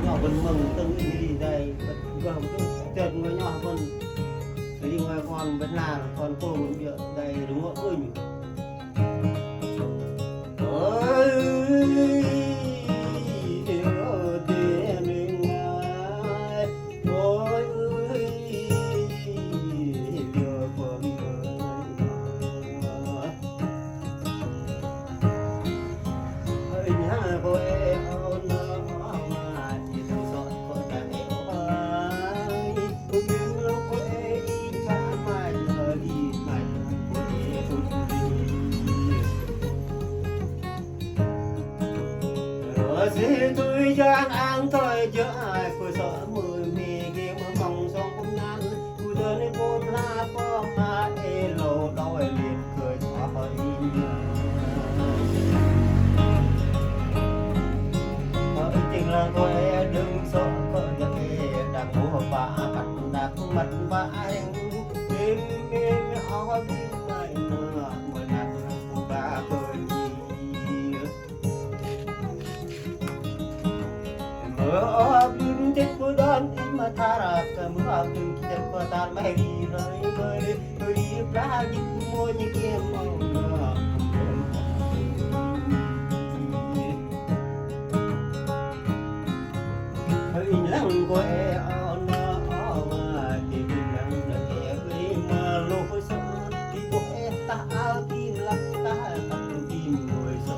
nhỏ vẫn mừng từng đi đây gần chân với nhỏ vẫn đi ngoài con vẫn là con cô vẫn bị đây đúng không ơi dễ tôi giang an thời giờ ai cô sợ mười mì kia mà mong song cũng nan cô đơn đi bom la bom ma e lô đôi liệt cười hỏi ở tình là tôi đừng sợ cỡ vậy đặt mua bà đặt đặt mặt bà anh đêm đêm hỏi biết ngày nữa mà đặt của bà cười Abdul Kudan Matara kamu Abdul kita kuatan mahiri rai beri pelagi semuanya kemau hari lang koe ana awa di bilang dak beri malu sa di koe tak alkin lak tak di moy sa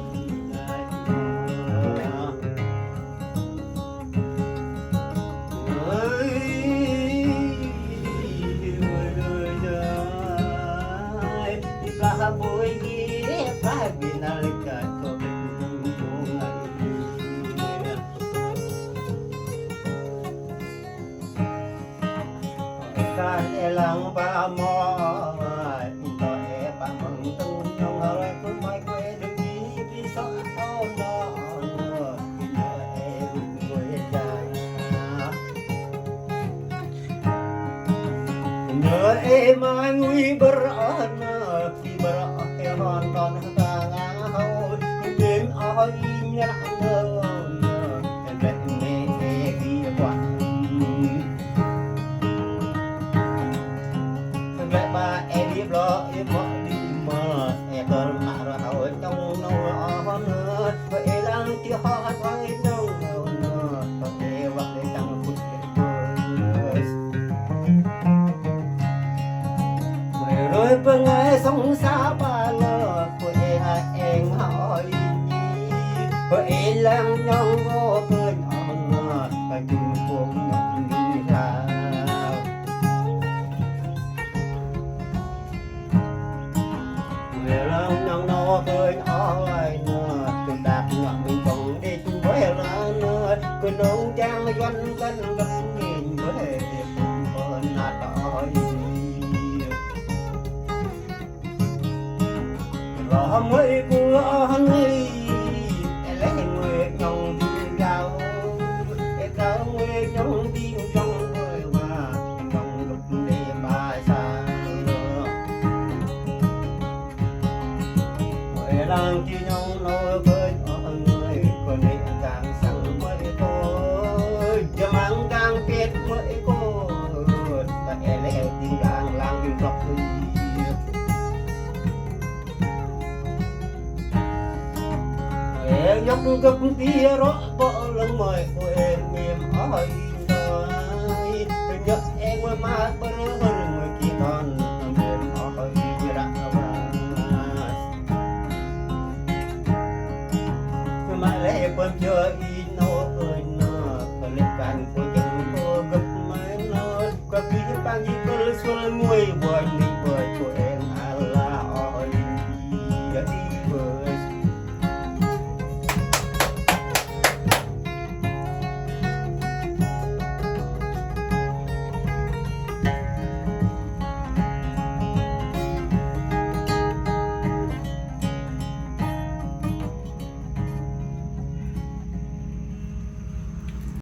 Boy gire pa binal ka to kan elang pa mo to e pa mong tung nhong rồi cứ mai quê được đi đi so to no no e người già nhớ em mai nguy bờ hòn còn ta ngã hậu đến oi nhã ngơ em vẹn mê mê kia quặn vẹn ba em biết lo em bỏ đi mà em còn mà rồi hậu trong nâu hòn nữa vậy đang kia ho thoáng ít đâu nữa có thể hoặc để chẳng phút rồi bên ai sống xa ba lơ quê em hỏi quê làm nhau vô cơn on và chung cùng nhận đi ra quê làm nhau nó cơn hỏi từ đạp nhọn mình còn đi chung với ra nữa cứ nông trang doanh cân gần nghìn với cùng con đòi có mấy cô anh ấy lấy người nhông đi gạo có người nhông đi trong người mà trong lúc đi mà xa người làm chi nhông nói với người còn đi càng sang mấy cô cho mang càng biết mấy cô ta lấy tiếng càng làm tiếng rọc nhóc gấp tia rõ bỏ lưng mời của em hỏi đời nhóc em mà bơ hơn người kia còn em hỏi như đã mà lẽ bên chơi nó ơi nó còn lên bàn của chân cô gấp máy nó có khi những bạn gì cơ xuân nguôi buồn đi buồn của